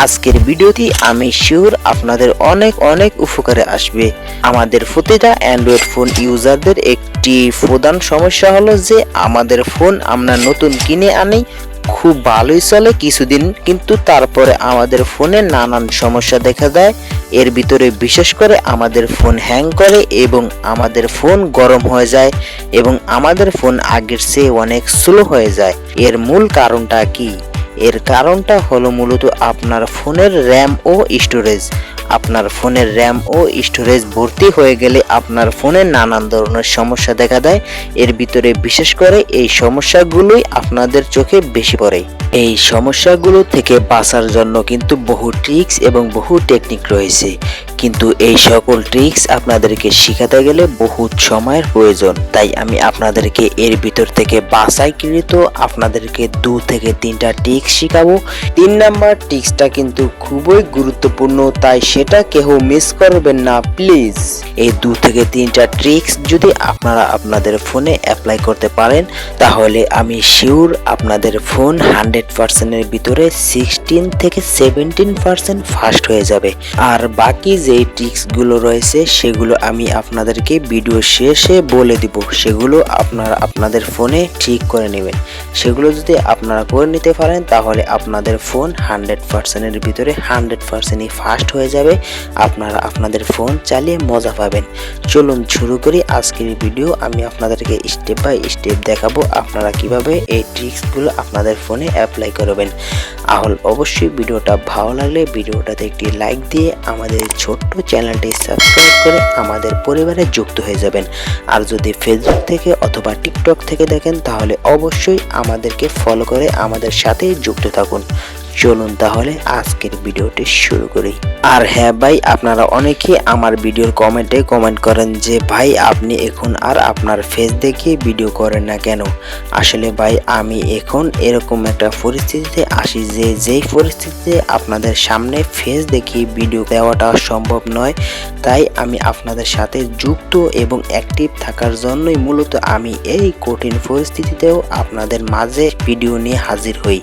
আজকের ভিডিওটি আমি শিওর আপনাদের অনেক অনেক উপকারে আসবে। আমাদের প্রতিটা অ্যান্ড্রয়েড ফোন ইউজারদের একটি প্রধান সমস্যা হলো যে আমাদের ফোন আমরা নতুন কিনে আনি, খুব ভালোই চলে কিছুদিন, কিন্তু তারপরে আমাদের ফোনে নানান সমস্যা দেখা দেয়। এর ভিতরে বিশেষ করে আমাদের ফোন হ্যাং করে এবং আমাদের ফোন গরম হয়ে যায় এবং আমাদের ফোন আগের চেয়ে অনেক স্লো হয়ে যায়। এর মূল কারণটা কি? এর কারণটা হলো মূলত আপনার ফোনের র্যাম ও স্টোরেজ। আপনার ফোনের র্যাম ও স্টোরেজ ভর্তি হয়ে গেলে আপনার ফোনে নানান ধরনের সমস্যা দেখা দেয়। এর ভিতরে বিশেষ করে এই সমস্যাগুলোই আপনাদের চোখে বেশি পড়ে। এই সমস্যাগুলো থেকে বাঁচার জন্য কিন্তু বহু ট্রিক্স এবং বহু টেকনিক রয়েছে, কিন্তু এই সকল ট্রিক্স আপনাদেরকে শেখাতে গেলে বহুত সময়ের প্রয়োজন। তাই আমি আপনাদেরকে এর ভিতর থেকে বাছাইকৃত আপনাদেরকে 2 থেকে 3টা ট্রিক্স শেখাবো। 3 নাম্বার ট্রিক্সটা কিন্তু খুবই গুরুত্বপূর্ণ, তাই সেটা কেউ মিস করবেন না প্লিজ। এই 2 থেকে 3টা ট্রিক্স যদি আপনারা আপনাদের ফোনে অ্যাপ্লাই করতে পারেন তাহলে আমি শিওর আপনাদের ফোন 100% এর ভিতরে 16 থেকে 17% ফাস্ট হয়ে যাবে। আর বাকি যে ট্রিক্সগুলো রয়েছে সেগুলো আমি আপনাদেরকে ভিডিও শেষে বলে দিব, সেগুলো আপনারা আপনাদের ফোনে ঠিক করে নেবেন। সেগুলো যদি আপনারা করে নিতে পারেন তাহলে আপনাদের ফোন 100% এর ভিতরে 100%ই ফাস্ট হয়ে যাবে। আপনারা আপনাদের ফোন চালিয়ে মজা পাবেন। চলুন শুরু করি আজকের ভিডিও। আমি আপনাদেরকে স্টেপ বাই স্টেপ দেখাবো আপনারা কিভাবে এই ট্রিক্সগুলো আপনাদের ফোনে অ্যাপ্লাই করবেন। অবশ্যই ভিডিওটা ভালো লাগলে ভিডিওটাতে একটি লাইক দিয়ে আমাদের ছোট্ট চ্যানেলটি সাবস্ক্রাইব করে আমাদের পরিবারে যুক্ত হয়ে যাবেন। আর যদি ফেসবুক থেকে অথবা টিকটক থেকে দেখেন তাহলে অবশ্যই আমাদেরকে ফলো করে আমাদের সাথে যুক্ত থাকুন। চলুন তাহলে আজকের ভিডিওটি শুরু করি। আর হ্যাঁ ভাই, আপনারা অনেকেই আমার ভিডিওর কমেন্টে কমেন্ট করেন যে ভাই আপনি এখন আর আপনার ফেস দেখিয়ে ভিডিও করেন না কেন? আসলে ভাই আমি এখন এরকম একটা পরিস্থিতিতে আসি যে যেই পরিস্থিতিতে আপনাদের সামনে ফেস দেখিয়ে ভিডিও দেওয়াটা সম্ভব নয়। তাই আমি আপনাদের সাথে যুক্ত এবং অ্যাক্টিভ থাকার জন্যই মূলত আমি এই কঠিন পরিস্থিতিতেও আপনাদের মাঝে ভিডিও নিয়ে হাজির হই।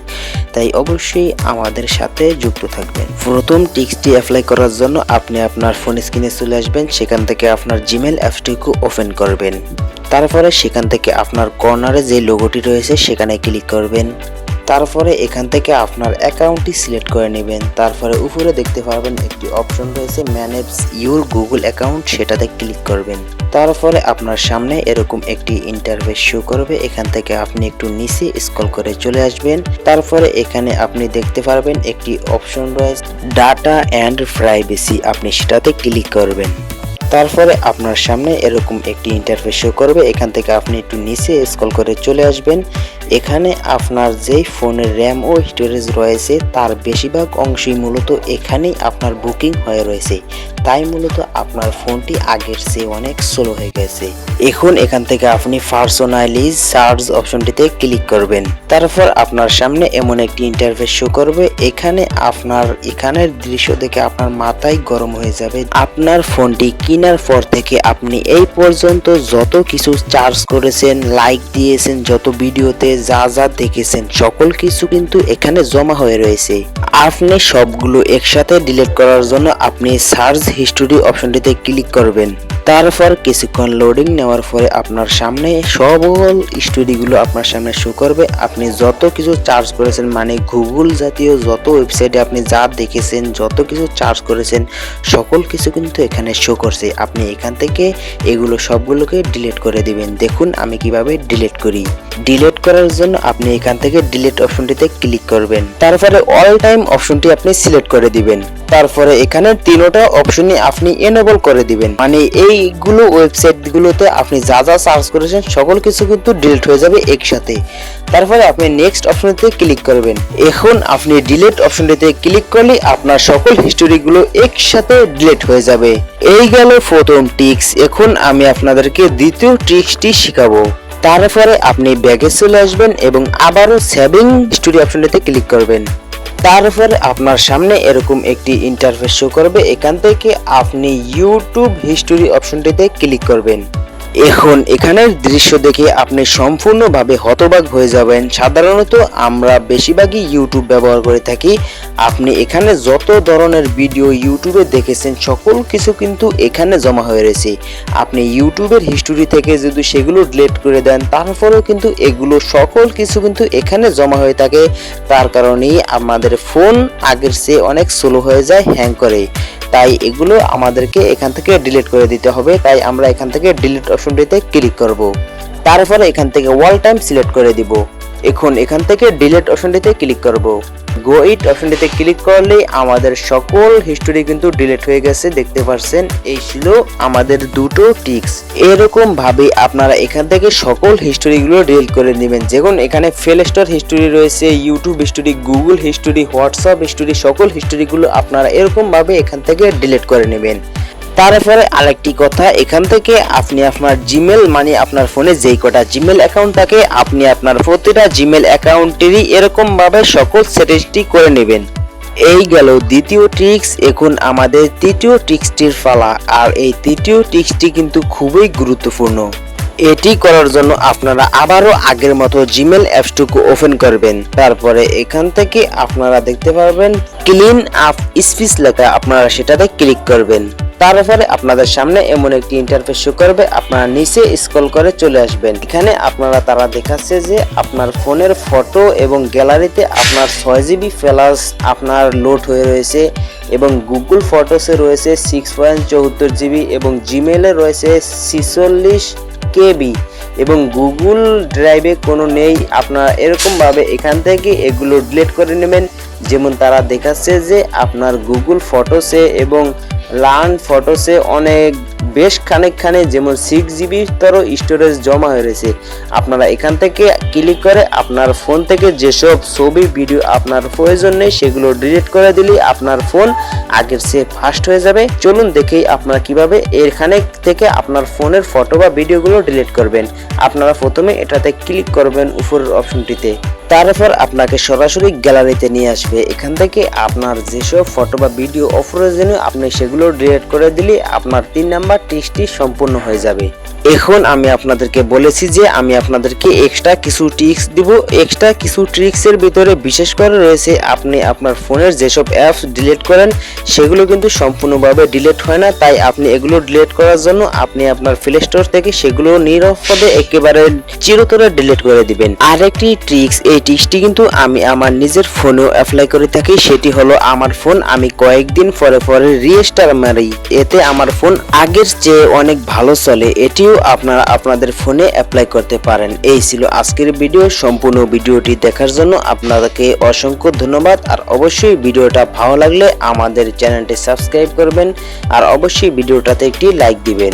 তাই অবশ্যই আমাদের সাথে যুক্ত থাকবেন। প্রথম ট্রিক্সটি অ্যাপ্লাই করার জন্য আপনি আপনার ফোন স্ক্রিনে চলে আসবেন। সেখান থেকে আপনার জিমেল অ্যাপসটিকে ওপেন করবেন। তারপরে সেখান থেকে আপনার কর্নারে যে লোগোটি রয়েছে সেখানে ক্লিক করবেন। তারপরে এখান থেকে আপনার অ্যাকাউন্টটি সিলেক্ট করে নেবেন। তারপরে উপরে দেখতে পারবেন একটি অপশন রয়েছে ম্যানেজ ইউর গুগল অ্যাকাউন্ট, সেটাতে ক্লিক করবেন। তারপরে আপনার সামনে এরকম একটি ইন্টারফেস শো করবে। এখান থেকে আপনি একটু নিচে স্ক্রল করে চলে আসবেন। তারপরে এখানে আপনি দেখতে পারবেন একটি অপশন রয়েছে ডাটা অ্যান্ড প্রাইভেসি, আপনি সেটাতে ক্লিক করবেন। তারপরে আপনার সামনে এরকম একটি ইন্টারফেস শো করবে। এখান থেকে আপনি একটু নিচে স্ক্রল করে চলে আসবেন। এখানে আপনার যেই ফোনের র্যাম ও স্টোরেজ রয়েছে তার বেশিরভাগ অংশই মূলত এখানেই আপনার বুকিং হয়ে রয়েছে। তাই মূলত আপনার ফোনটি আগের চেয়ে অনেক স্লো হয়ে গেছে। এখন এখান থেকে আপনি পার্সোনালাইজ সার্চ অপশনটিতে ক্লিক করবেন। তারপর আপনার সামনে এমন একটি ইন্টারফেস শো করবে। এখানের দৃশ্য দেখে আপনার মাথায় গরম হয়ে যাবে। আপনার ফোনটি কেনার পর থেকে আপনি এই পর্যন্ত যত কিছু চার্জ করেছেন, লাইক দিয়েছেন, যত ভিডিওতে যা যা দেখেছেন সকল কিছু কিন্তু এখানে জমা হয়ে রয়েছে। আপনি সবগুলো একসাথে ডিলিট করার জন্য আপনি সার্চ হিস্টোরি অপশনটিতে ক্লিক করবেন। তারপর কিছুক্ষণ লোডিং নেওয়ার পরে আপনার সামনে সকল স্টোরিগুলো আপনার সামনে শো করবে। আপনি যত কিছু চার্জ করেছেন, মানে গুগল জাতীয় যত ওয়েবসাইটে আপনি যা দেখেছেন, যত কিছু চার্জ করেছেন সকল কিছু কিন্তু এখানে শো করছে। আপনি এখান থেকে এগুলো সবগুলোকে ডিলিট করে দিবেন। দেখুন আমি কিভাবে ডিলিট করি। ডিলিট করার জন্য আপনি এখান থেকে ডিলিট অপশনটিতে ক্লিক করবেন। তারপরে অল টাইম অপশনটি আপনি সিলেক্ট করে দিবেন। তারপরে এখানে 3টা অপশনই আপনি এনেবল করে দিবেন, মানে এইগুলো ওয়েবসাইটগুলোতে আপনি যা যা সার্চ করেছেন সকল কিছু কিন্তু ডিলিট হয়ে যাবে একসাথে। তারপরে আপনি নেক্সট অপশনটিতে ক্লিক করবেন। এখন আপনি ডিলিট অপশনটিতে ক্লিক করলে আপনার সকল হিস্টোরিগুলো একসাথে ডিলিট হয়ে যাবে। এই গেল প্রথম ট্রিক্স। এখন আমি আপনাদেরকে দ্বিতীয় ট্রিক্সটি শেখাবো। তারপরে আপনি ব্যাগে চলে আসবেন এবং আবারও সেভিং হিস্টোরি অপশনটিতে ক্লিক করবেন। তারপরে আপনার সামনে এরকম একটি ইন্টারফেস শো করবে। এখান থেকে আপনি ইউটিউব হিস্টোরি অপশনটিতে ক্লিক করবেন। এখন এখানের দৃশ্য দেখে আপনি সম্পূর্ণভাবে হতবাক হয়ে যাবেন। সাধারণত আমরা বেশিরভাগই ইউটিউব ব্যবহার করে থাকি। আপনি এখানে যত ধরনের ভিডিও ইউটিউবে দেখেছেন সকল কিছু কিন্তু এখানে জমা হয়ে রয়েছে। আপনি ইউটিউবের হিস্টোরি থেকে যদি সেগুলো ডিলিট করে দেন তারপরেও কিন্তু এগুলো সকল কিছু কিন্তু এখানে জমা হয়ে থাকে। তার কারণেই আমাদের ফোন আগের চেয়ে অনেক স্লো হয়ে যায়, হ্যাং করে। তাই এগুলো আমাদেরকে এখান থেকে ডিলিট করে দিতে হবে। তাই আমরা এখান থেকে ডিলিট অপশনটিতে ক্লিক করব। তারপরে এখান থেকে ওয়াল টাইম সিলেক্ট করে দিব। এখন এখান থেকে ডিলিট অপশনটিতে ক্লিক করব। গো ইট অপশনটিতে ক্লিক করলেই আমাদের সকল হিস্টোরি কিন্তু ডিলিট হয়ে গেছে, দেখতে পাচ্ছেন। এই ছিল আমাদের দুটো টিক্স। এরকম ভাবে আপনারা এখান থেকে সকল হিস্টোরিগুলো ডিলিট করে নেবেন। যেমন এখানে প্লে স্টোর হিস্টোরি রয়েছে, YouTube history, Google history, WhatsApp history, সকল হিস্টোরিগুলো আপনারা এরকম ভাবে এখান থেকে ডিলিট করে নেবেন। তারপরে আরেকটি কথা, এখান থেকে আপনি আপনার জিমেল মানে আপনার ফোনে যেই কটা জিমেল অ্যাকাউন্ট থাকে আপনি আপনার প্রতিটা জিমেল অ্যাকাউন্টেরই এরকম ভাবে সকল সেটিংসটি করে নেবেন। এই গেল দ্বিতীয় ট্রিক্স। এখন আমাদের তৃতীয় ট্রিক্সটির পালা। আর এই তৃতীয় ট্রিক্সটি কিন্তু খুবই গুরুত্বপূর্ণ। এটি করার জন্য আপনারা আবারও আগের মতো জিমেল অ্যাপসটুকু ওপেন করবেন। তারপরে এখান থেকে আপনারা দেখতে পারবেন ক্লিন আপ স্পিচ লেখা, আপনারা সেটাতে ক্লিক করবেন। তারপরে আপনাদের সামনে এমন একটি ইন্টারফেস শো করবে, আপনারা নিচে স্ক্রল করে চলে আসবেন। এখানে আপনারা তারা দেখাচ্ছে যে আপনার ফোনের ফটো এবং গ্যালারিতে আপনার 6GB প্লাস আপনার লোড হয়ে রয়েছে এবং গুগল ফটোসে রয়েছে 6.74GB এবং জিমেলে রয়েছে 46KB এবং গুগল ড্রাইভে কোনো নেই। আপনারা এরকম ভাবে এখান থেকে এগুলো ডিলিট করে নেবেন। যেমন তারা দেখাচ্ছে যে আপনার গুগল ফটোসে এবং লার্ন ফটোসে অনেক বেশ খানিকখানে যেমন 6GB তর স্টোরেজ জমা হয়ে রয়েছে। আপনারা এখান থেকে ক্লিক করে আপনার ফোন থেকে যেসব ছবি ভিডিও আপনার প্রয়োজন নেই সেগুলো ডিলিট করে দিলে আপনার ফোন আগের চেয়ে ফাস্ট হয়ে যাবে। চলুন দেখেই আপনারা কিভাবে এখানে থেকে আপনার ফোনের ফটো বা ভিডিওগুলো ডিলিট করবেন। আপনারা প্রথমে এটাতে ক্লিক করবেন উপরের অপশনটিতে, তারপর আপনাকে সরাসরি গ্যালারিতে নিয়ে আসবে। এখান থেকে আপনার যেসব ফটো বা ভিডিও অপ্রয়োজনীয় আপনি সেগুলো ডিলিট করে দিলে আপনার 3 নাম্বার ট্রিক্সটি সম্পূর্ণ হয়ে যাবে। এখন আমি আপনাদেরকে বলেছি যে আমি আপনাদেরকে এক্সট্রা কিছু ট্রিক্স দিব। এক্সট্রা কিছু ট্রিক্সের ভিতরে বিশেষ করে রয়েছে আপনি আপনার ফোনের যেসব অ্যাপস ডিলিট করেন সেগুলো কিন্তু সম্পূর্ণভাবে ডিলিট হয় না। তাই আপনি এগুলো ডিলিট করার জন্য আপনি আপনার প্লে স্টোর থেকে সেগুলো নিরাপদে একেবারে চিরতরে ডিলিট করে দিবেন। আরেকটি ট্রিক্স, এই ট্রিক্সটি কিন্তু আমি আমার নিজের ফোনেও অ্যাপ্লাই করে থাকি। সেটি হলো আমার ফোন আমি কয়েকদিন পরে পরে রিস্টার মারি, এতে আমার ফোন আগের চেয়ে অনেক ভালো চলে। এটিও আপনারা আপনাদের ফোনে অ্যাপ্লাই করতে পারেন। এই ছিল আজকের ভিডিও। সম্পূর্ণ ভিডিওটি দেখার জন্য আপনাদেরকে অসংখ্য ধন্যবাদ। আর অবশ্যই ভিডিওটা ভালো লাগলে আমাদের চ্যানেলটি সাবস্ক্রাইব করবেন আর অবশ্যই ভিডিওটাতে একটি লাইক দিবেন।